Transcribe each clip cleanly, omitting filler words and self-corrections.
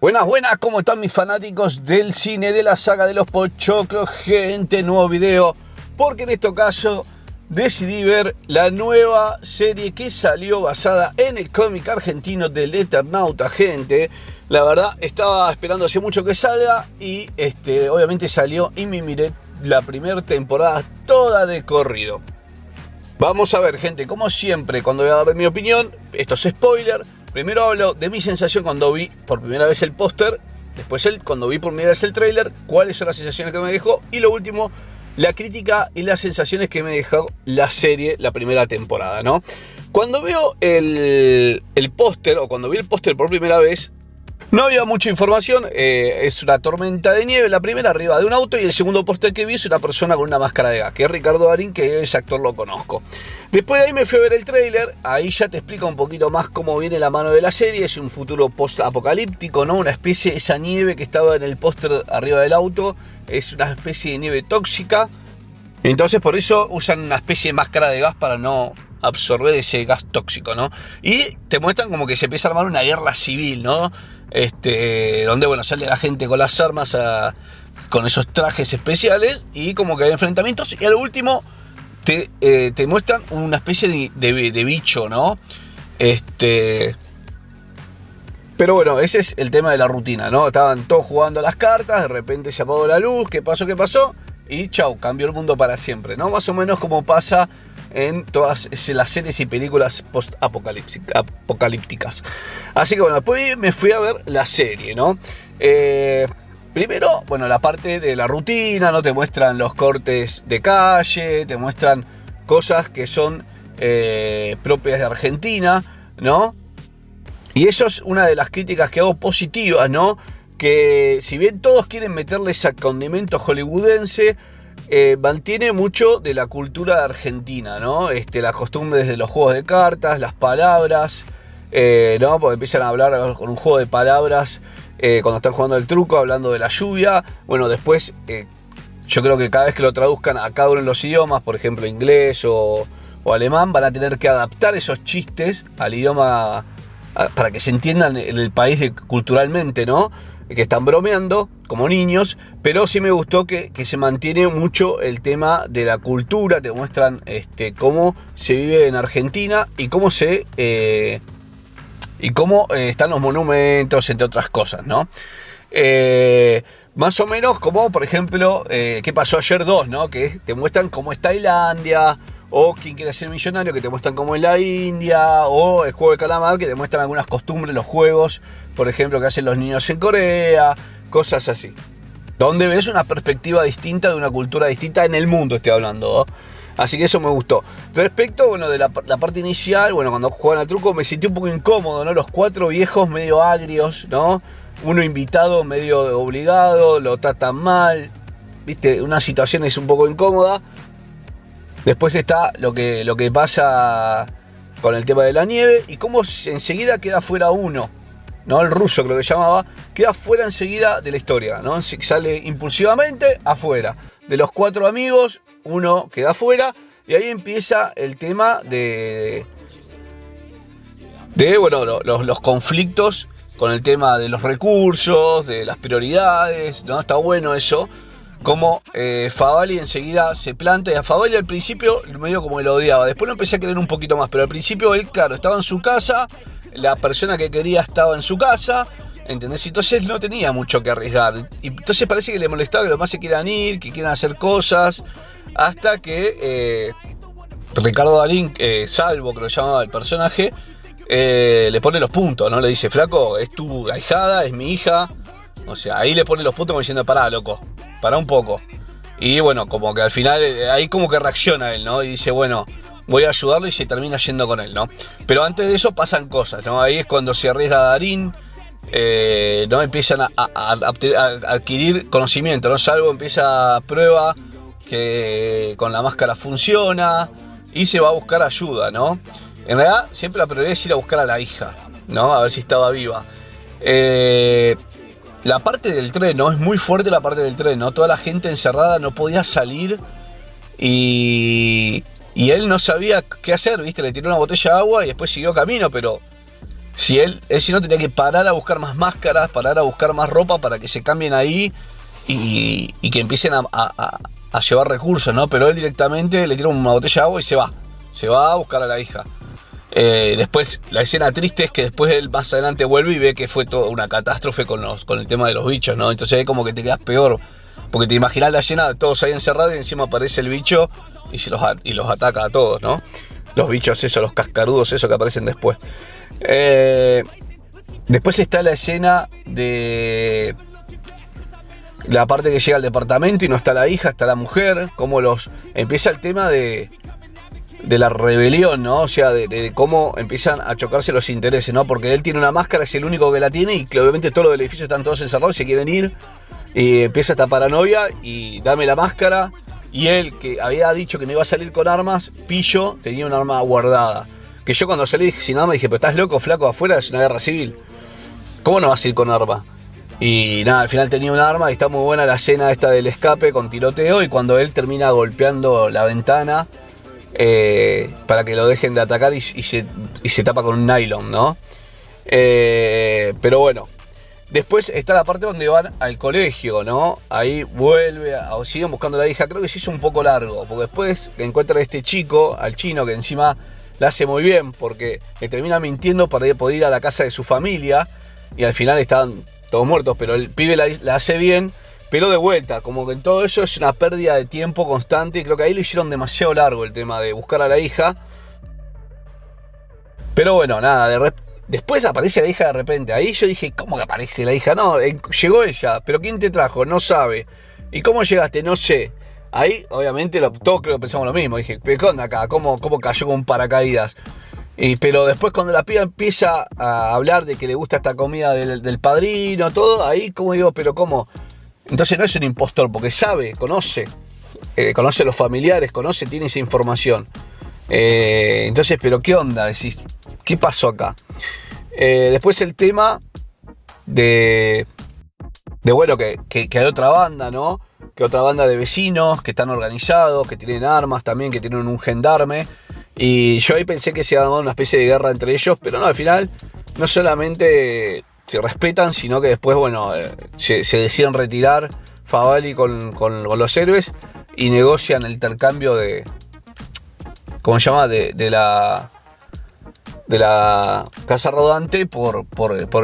Buenas, buenas, ¿cómo están mis fanáticos del cine, de la saga de los pochoclos? Gente, nuevo video, porque en este caso decidí ver la nueva serie que salió basada en el cómic argentino del Eternauta, gente. La verdad, estaba esperando hace mucho que salga y obviamente salió y me miré la primera temporada toda de corrido. Vamos a ver, gente, como siempre, cuando voy a dar mi opinión, esto es spoiler. Primero hablo de mi sensación cuando vi por primera vez el póster, después cuando vi por primera vez el tráiler, cuáles son las sensaciones que me dejó, y lo último, la crítica y las sensaciones que me dejó la serie, la primera temporada, ¿no? Cuando veo el póster, o cuando vi el póster por primera vez, no había mucha información. Es una tormenta de nieve, la primera arriba de un auto, y el segundo póster que vi es una persona con una máscara de gas, que es Ricardo Darín, que ese actor lo conozco. Después de ahí me fui a ver el tráiler, ahí ya te explica un poquito más cómo viene la mano de la serie. Es un futuro post-apocalíptico, ¿no? Una especie, esa nieve que estaba en el póster arriba del auto, es una especie de nieve tóxica. Entonces por eso usan una especie de máscara de gas para no absorber ese gas tóxico, ¿no? Y te muestran como que se empieza a armar una guerra civil, ¿no? Donde, bueno, sale la gente con las armas, con esos trajes especiales, y como que hay enfrentamientos, y al último te muestran una especie de bicho, ¿no? Pero bueno, ese es el tema de la rutina, ¿no? Estaban todos jugando a las cartas, de repente se apagó la luz, ¿qué pasó? Y chau, cambió el mundo para siempre, ¿no? Más o menos como pasa en todas las series y películas post-apocalípticas. Así que bueno, después me fui a ver la serie, ¿no? Primero, bueno, la parte de la rutina, ¿no? Te muestran los cortes de calle, te muestran cosas que son propias de Argentina, ¿no? Y eso es una de las críticas que hago positivas, ¿no? Que si bien todos quieren meterle ese condimento hollywoodense, mantiene mucho de la cultura de Argentina, ¿no? Las costumbres de los juegos de cartas, las palabras, ¿no? Porque empiezan a hablar con un juego de palabras cuando están jugando el truco, hablando de la lluvia. Bueno, después yo creo que cada vez que lo traduzcan a cada uno de los idiomas, por ejemplo inglés o alemán, van a tener que adaptar esos chistes al idioma para que se entiendan en el país culturalmente, ¿no? Que están bromeando como niños, pero sí me gustó que se mantiene mucho el tema de la cultura. Te muestran cómo se vive en Argentina y cómo están los monumentos, entre otras cosas, ¿no? Más o menos como, por ejemplo, ¿qué pasó ayer 2, ¿no? Que te muestran cómo es Tailandia, o Quién quiere ser millonario, que te muestran cómo es la India, o el juego de calamar, que te muestran algunas costumbres, los juegos, por ejemplo, que hacen los niños en Corea, cosas así. Donde ves una perspectiva distinta de una cultura distinta en el mundo, estoy hablando, ¿no? Así que eso me gustó. Respecto, bueno, de la parte inicial, bueno, cuando juegan al truco me sentí un poco incómodo, ¿no? Los cuatro viejos medio agrios, ¿no? Uno invitado medio obligado, lo tratan mal, ¿viste? Una situación es un poco incómoda. Después está lo que pasa con el tema de la nieve y cómo enseguida queda fuera uno, ¿no? El ruso, creo que llamaba, queda fuera enseguida de la historia, ¿no? Sale impulsivamente afuera. De los cuatro amigos, uno queda fuera, y ahí empieza el tema de bueno, los conflictos con el tema de los recursos, de las prioridades, ¿no? Está bueno eso. Como Favali enseguida se planta, y a Favali al principio medio como lo odiaba, después lo empecé a querer un poquito más, pero al principio él, claro, estaba en su casa, la persona que quería estaba en su casa, ¿entendés? Entonces no tenía mucho que arriesgar, y entonces parece que le molestaba que los demás se quieran ir, que quieran hacer cosas, hasta que Ricardo Darín, Salvo, que lo llamaba el personaje, le pone los puntos, ¿no? Le dice, flaco, es tu ahijada, es mi hija. O sea, ahí le pone los puntos como diciendo, pará, loco, pará un poco. Y bueno, como que al final, ahí como que reacciona él, ¿no? Y dice, bueno, voy a ayudarlo, y se termina yendo con él, ¿no? Pero antes de eso pasan cosas, ¿no? Ahí es cuando se arriesga Darín, ¿no? Empiezan a adquirir conocimiento, ¿no? Salvo empieza a prueba que con la máscara funciona, y se va a buscar ayuda, ¿no? En realidad, siempre la prioridad es ir a buscar a la hija, ¿no? A ver si estaba viva. La parte del tren, ¿no? Es muy fuerte la parte del tren, ¿no? Toda la gente encerrada no podía salir y él no sabía qué hacer, ¿viste? Le tiró una botella de agua y después siguió camino, pero si no tenía que parar a buscar más máscaras, parar a buscar más ropa para que se cambien ahí y que empiecen a llevar recursos, ¿no? Pero él directamente le tira una botella de agua y se va a buscar a la hija. Después, la escena triste es que después él más adelante vuelve y ve que fue toda una catástrofe con el tema de los bichos, ¿no? Entonces ahí como que te quedas peor, porque te imaginas la escena de todos ahí encerrados y encima aparece el bicho y los ataca a todos, ¿no? Los bichos esos, los cascarudos esos que aparecen después. Después está la escena de la parte que llega al departamento y no está la hija, está la mujer, como empieza el tema de la rebelión, ¿no? O sea, de cómo empiezan a chocarse los intereses, ¿no? Porque él tiene una máscara, es el único que la tiene y que obviamente todos los del edificio están todos encerrados y se quieren ir. Y empieza esta paranoia y dame la máscara. Y él, que había dicho que no iba a salir con armas, pillo, tenía un arma guardada. Que yo cuando salí sin arma dije, pero estás loco, flaco, afuera es una guerra civil. ¿Cómo no vas a ir con arma? Y nada, al final tenía un arma y está muy buena la escena esta del escape con tiroteo y cuando él termina golpeando la ventana para que lo dejen de atacar y se tapa con un nylon, ¿no? Pero bueno, después está la parte donde van al colegio, ¿no? Ahí siguen buscando a la hija. Creo que se hizo un poco largo, porque después encuentran a este chico, al chino, que encima la hace muy bien, porque le termina mintiendo para poder ir a la casa de su familia, y al final están todos muertos, pero el pibe la hace bien, pero de vuelta, como que en todo eso es una pérdida de tiempo constante, y creo que ahí lo hicieron demasiado largo el tema de buscar a la hija. Pero bueno, nada, después aparece la hija de repente. Ahí yo dije, ¿cómo que aparece la hija? No, llegó ella, pero ¿quién te trajo? No sabe. ¿Y cómo llegaste? No sé. Ahí, obviamente, todos creo que pensamos lo mismo. Dije, ¿qué onda acá? ¿Cómo cayó con un paracaídas? Pero después cuando la piba empieza a hablar de que le gusta esta comida del padrino, todo, ahí como digo, pero ¿cómo? Entonces no es un impostor, porque sabe, conoce a los familiares, tiene esa información. Entonces, pero ¿qué onda? Decís, ¿qué pasó acá? Después el tema de bueno, que hay otra banda, ¿no? Que otra banda de vecinos que están organizados, que tienen armas también, que tienen un gendarme. Y yo ahí pensé que se iba a dar una especie de guerra entre ellos, pero no, al final no solamente se respetan, sino que después, bueno, se deciden retirar Favali con los héroes y negocian el intercambio de, ¿cómo se llama? De la casa rodante por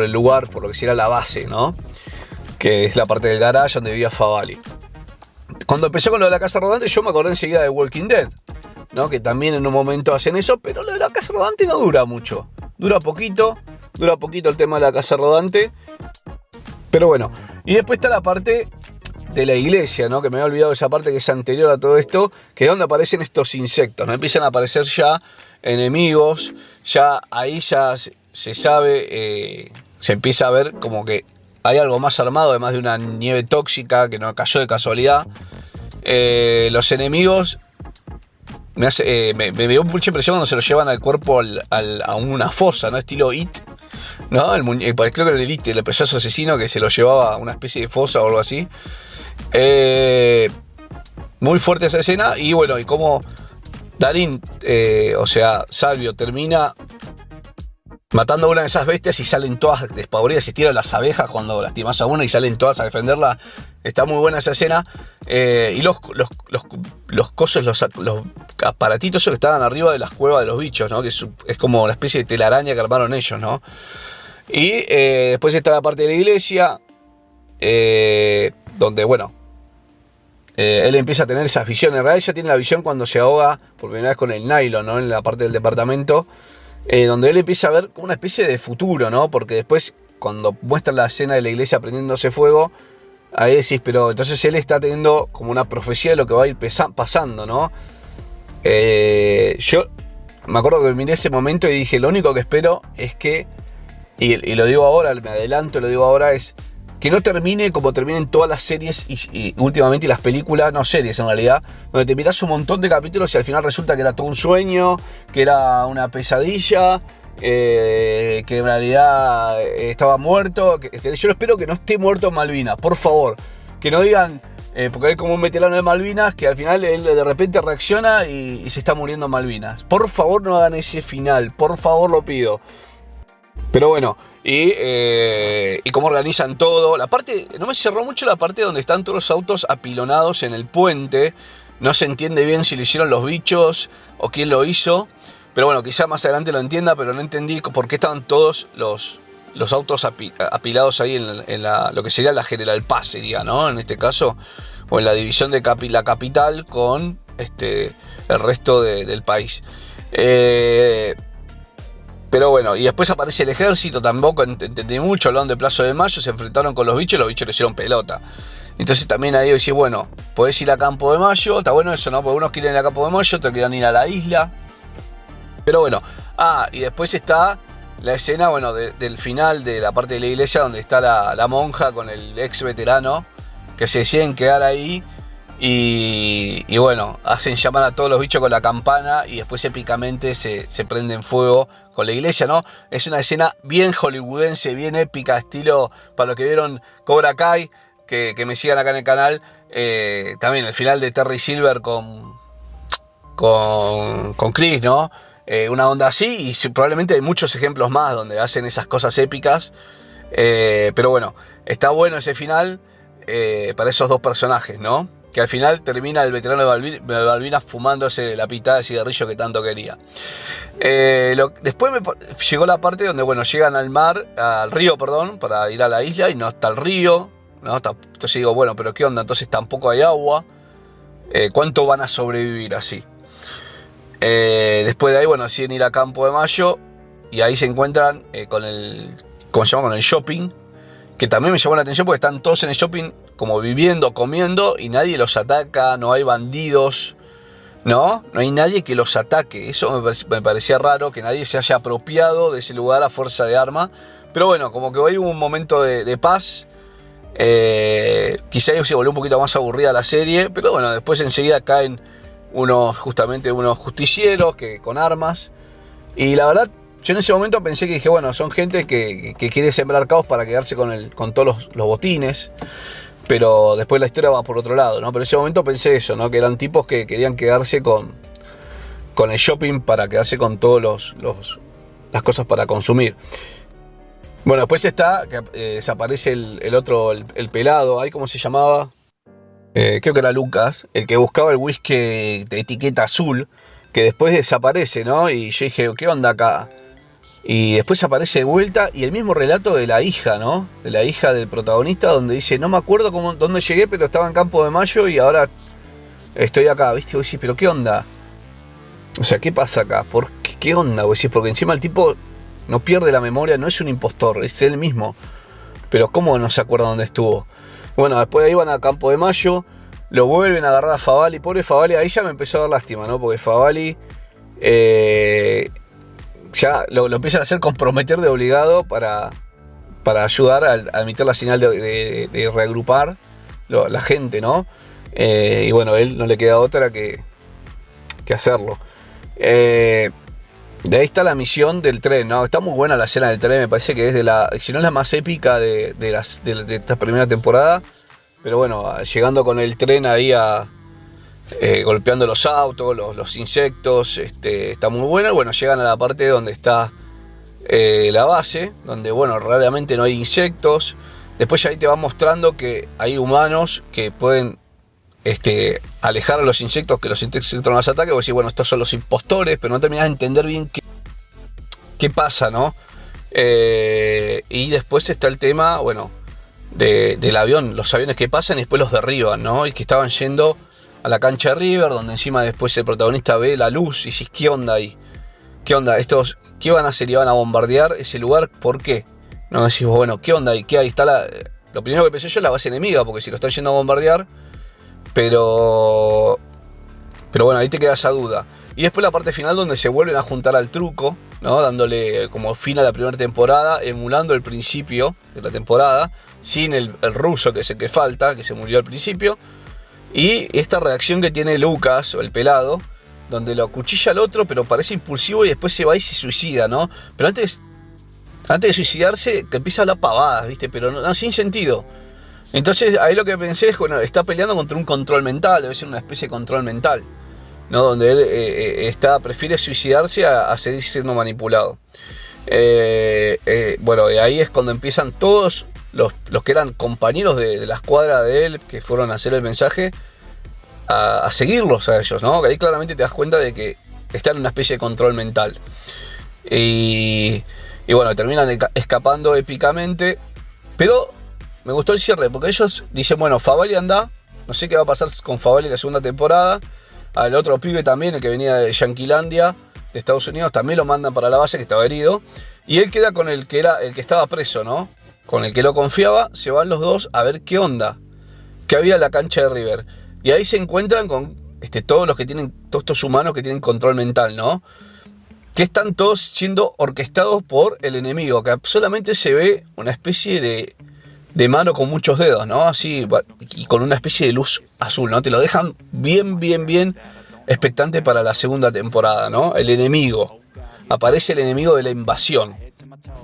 el lugar, por lo que sería la base, ¿no? Que es la parte del garage donde vivía Favali. Cuando empezó con lo de la casa rodante, yo me acordé enseguida de Walking Dead, ¿no? Que también en un momento hacen eso, pero lo de la casa rodante no dura mucho. Dura poquito el tema de la casa rodante. Pero bueno, y después está la parte de la iglesia, ¿no? Que me había olvidado esa parte que es anterior a todo esto, que es donde aparecen estos insectos, ¿no? Empiezan a aparecer ya enemigos, ahí se sabe, se empieza a ver como que hay algo más armado, además de una nieve tóxica que no cayó de casualidad. Los enemigos me dio mucha impresión cuando se lo llevan al cuerpo a una fosa, ¿no? Estilo It, ¿no? Creo que era el It, el payaso asesino que se lo llevaba a una especie de fosa o algo así. Muy fuerte esa escena. Y bueno, y como Darín, Salvio termina matando a una de esas bestias y salen todas despavoridas, se tiran las abejas cuando lastimas a una y salen todas a defenderla. Está muy buena esa escena. Y los cosos, los aparatitos esos que estaban arriba de las cuevas de los bichos, ¿no? Que es como una especie de telaraña que armaron ellos, ¿no? Y después está la parte de la iglesia, donde, bueno, él empieza a tener esas visiones. En realidad ya tiene la visión cuando se ahoga por primera vez con el nylon, ¿no? En la parte del departamento, donde él empieza a ver como una especie de futuro, ¿no? Porque después, cuando muestran la escena de la iglesia prendiéndose fuego, ahí decís, pero entonces él está teniendo como una profecía de lo que va a ir pasando, ¿no? Yo me acuerdo que miré ese momento y dije, lo único que espero es que, y lo digo ahora, me adelanto, lo digo ahora, es que no termine como terminen todas las series y últimamente las películas, no series en realidad, donde te mirás un montón de capítulos y al final resulta que era todo un sueño, que era una pesadilla, que en realidad estaba muerto. Yo espero que no esté muerto en Malvinas, por favor. Que no digan, porque él como un veterano de Malvinas, que al final él de repente reacciona y se está muriendo en Malvinas. Por favor no hagan ese final, por favor lo pido. Pero bueno, y cómo organizan todo. La parte, no me cerró mucho la parte donde están todos los autos apilonados en el puente. No se entiende bien si lo hicieron los bichos o quién lo hizo. Pero bueno, quizá más adelante lo entienda, pero no entendí por qué estaban todos los autos apilados ahí en lo que sería la General Paz, sería, ¿no? En este caso, o en la división de la capital con el resto del país. Pero bueno, y después aparece el ejército, tampoco entendí mucho, hablaron de Plaza de Mayo, se enfrentaron con los bichos le hicieron pelota. Entonces también ahí decís, bueno, podés ir a Campo de Mayo, está bueno eso, ¿no? Porque unos quieren ir a Campo de Mayo, otros quieren ir a la isla. Pero bueno, y después está la escena, bueno, del final de la parte de la iglesia donde está la monja con el ex veterano, que se deciden quedar ahí. Y bueno, hacen llamar a todos los bichos con la campana y después épicamente se prenden fuego con la iglesia, ¿no? Es una escena bien hollywoodense, bien épica, estilo, para los que vieron Cobra Kai, que me sigan acá en el canal, también el final de Terry Silver con Chris, ¿no? Una onda así, y probablemente hay muchos ejemplos más donde hacen esas cosas épicas, pero bueno, está bueno ese final para esos dos personajes, ¿no? Que al final termina el veterano de Malvinas fumándose la pitada de cigarrillo que tanto quería. Después llegó la parte donde, bueno, llegan al río, perdón, para ir a la isla y no está el río, ¿no? Entonces digo, bueno, pero ¿qué onda? Entonces tampoco hay agua. ¿Cuánto van a sobrevivir así? Después de ahí, bueno, deciden ir a Campo de Mayo y ahí se encuentran con ¿cómo se llama? Con el shopping, que también me llamó la atención porque están todos en el shopping como viviendo, comiendo y nadie los ataca, no hay bandidos, no hay nadie que los ataque. Eso me parecía raro, que nadie se haya apropiado de ese lugar a fuerza de arma. Pero bueno, como que hoy hubo un momento de paz. Quizá se volvió un poquito más aburrida la serie, pero bueno, después enseguida caen unos justicieros con armas. Y la verdad, yo en ese momento pensé que dije, bueno, son gente que quiere sembrar caos para quedarse con todos los botines. Pero después la historia va por otro lado, ¿no? Pero en ese momento pensé eso, ¿no? Que eran tipos que querían quedarse con el shopping para quedarse con todas las cosas para consumir. Bueno, después está, que desaparece el otro, el pelado, ¿ahí cómo se llamaba? Creo que era Lucas, el que buscaba el whisky de etiqueta azul, que después desaparece, ¿no? Y yo dije, ¿qué onda acá? Y después aparece de vuelta y el mismo relato de la hija, ¿no? De la hija del protagonista, donde dice, no me acuerdo dónde llegué, pero estaba en Campo de Mayo y ahora estoy acá, ¿viste? Vos decís, ¿pero qué onda? O sea, ¿qué pasa acá? ¿Qué onda? Vos decís, porque encima el tipo no pierde la memoria, no es un impostor, es él mismo. Pero ¿cómo no se acuerda dónde estuvo? Bueno, después de ahí van a Campo de Mayo, lo vuelven a agarrar a Favali. Pobre Favali, ahí ya me empezó a dar lástima, ¿no? Porque Favali ya lo empiezan a hacer comprometer de obligado para ayudar a emitir la señal de reagrupar la gente, ¿no? Y bueno, a él no le queda otra que hacerlo. De ahí está la misión del tren, ¿no? Está muy buena la escena del tren, me parece que es si no es la más épica de esta primera temporada. Pero bueno, llegando con el tren ahí golpeando los autos, los insectos, está muy bueno. Bueno, llegan a la parte donde está la base, donde, bueno, raramente no hay insectos. Después ya ahí te va mostrando que hay humanos que pueden alejar a los insectos, que los insectos no los ataquen. Vos decís, bueno, estos son los impostores, pero no terminás de entender bien qué pasa, ¿no? Y después está el tema, bueno, del avión, los aviones que pasan y después los derriban, ¿no? Y que estaban yendo a la cancha de River, donde encima después el protagonista ve la luz y dices, ¿qué onda ahí? ¿Qué onda? ¿Estos qué van a hacer? ¿Iban a bombardear ese lugar? ¿Por qué? No, decís, bueno, ¿qué onda ahí? ¿Qué ahí está lo primero que pensé yo es la base enemiga, porque si lo están yendo a bombardear, pero bueno, ahí te queda esa duda. Y después la parte final donde se vuelven a juntar al truco, ¿no? Dándole como fin a la primera temporada, emulando el principio de la temporada, sin el ruso que es el que falta, que se murió al principio. Y esta reacción que tiene Lucas, o el pelado, donde lo acuchilla al otro, pero parece impulsivo y después se va y se suicida, ¿no? Pero antes de suicidarse, que empieza a hablar pavadas, ¿viste? Pero no, sin sentido. Entonces ahí lo que pensé es, bueno, está peleando contra un control mental, debe ser una especie de control mental, ¿no? Donde él prefiere suicidarse a seguir siendo manipulado. Bueno, y ahí es cuando empiezan todos los que eran compañeros de la escuadra de él, que fueron a hacer el mensaje, a seguirlos a ellos, ¿no? Que ahí claramente te das cuenta de que están en una especie de control mental. Y bueno, terminan escapando épicamente. Pero me gustó el cierre, porque ellos dicen, bueno, Favali anda, no sé qué va a pasar con Favali en la segunda temporada. Al otro pibe también, el que venía de Yanquilandia, de Estados Unidos, también lo mandan para la base, que estaba herido. Y él queda con el que estaba preso, ¿no? Con el que lo confiaba. Se van los dos a ver qué onda, qué había en la cancha de River. Y ahí se encuentran con todos estos humanos que tienen control mental, ¿no? Que están todos siendo orquestados por el enemigo, que solamente se ve una especie de mano con muchos dedos, ¿no? Así, y con una especie de luz azul, ¿no? Te lo dejan bien expectante para la segunda temporada, ¿no? El enemigo. Aparece el enemigo de la invasión.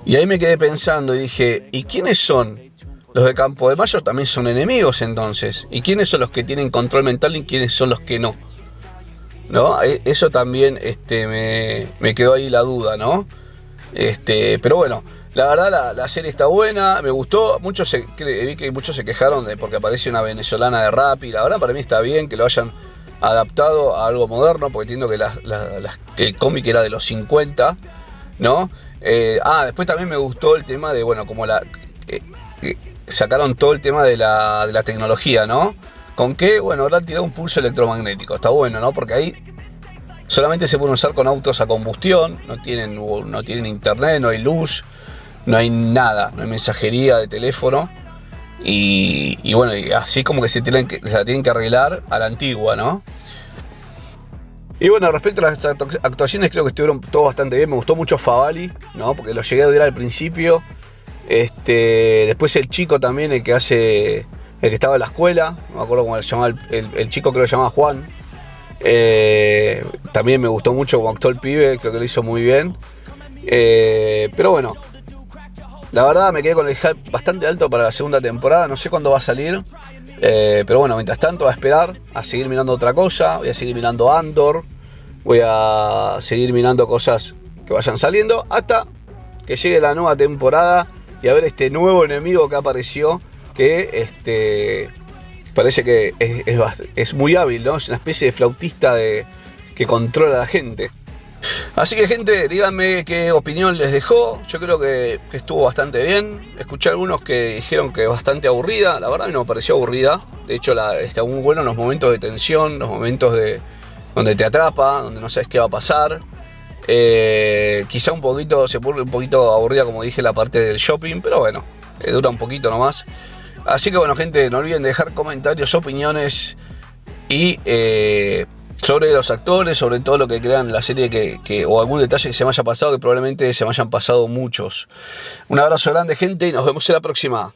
Y ahí me quedé pensando y dije, ¿y quiénes son? Los de Campo de Mayo también son enemigos entonces. ¿Y quiénes son los que tienen control mental y quiénes son los que no? ¿No? Eso también me quedó ahí la duda, ¿no? Pero bueno, la verdad la serie está buena, me gustó. Vi que muchos se quejaron porque aparece una venezolana de rap, y la verdad para mí está bien que lo hayan adaptado a algo moderno, porque entiendo que el cómic era de los 50, ¿no? Después también me gustó el tema de, bueno, como sacaron todo el tema de la tecnología, ¿no? Con que, bueno, ahora han tirado un pulso electromagnético, está bueno, ¿no? Porque ahí solamente se pueden usar con autos a combustión, no tienen internet, no hay luz, no hay nada, no hay mensajería de teléfono. Y bueno, y así como que se la tienen que arreglar a la antigua, ¿no? Y bueno, respecto a las actuaciones, creo que estuvieron todo bastante bien. Me gustó mucho Favali, ¿no? Porque lo llegué a odiar al principio. Después el chico también, el que estaba en la escuela, no me acuerdo cómo se llamaba, el chico creo que se llamaba Juan. También me gustó mucho como actuó el pibe, creo que lo hizo muy bien. Pero bueno, la verdad me quedé con el hype bastante alto para la segunda temporada. No sé cuándo va a salir, pero bueno, mientras tanto voy a esperar a seguir mirando otra cosa. Voy a seguir mirando Andor, voy a seguir mirando cosas que vayan saliendo hasta que llegue la nueva temporada y a ver este nuevo enemigo que apareció, que parece que es muy hábil, ¿no? Es una especie de flautista que controla a la gente. Así que, gente, díganme qué opinión les dejó. Yo creo que estuvo bastante bien. Escuché algunos que dijeron que bastante aburrida. La verdad a mí no me pareció aburrida. De hecho, está muy bueno en los momentos de tensión, los momentos donde te atrapa, donde no sabes qué va a pasar. Quizá se vuelve un poquito aburrida, como dije, la parte del shopping, pero bueno, dura un poquito nomás. Así que bueno, gente, no olviden dejar comentarios, opiniones y sobre los actores, sobre todo lo que crean en la serie o algún detalle que se me haya pasado, que probablemente se me hayan pasado muchos. Un abrazo grande, gente, y nos vemos en la próxima.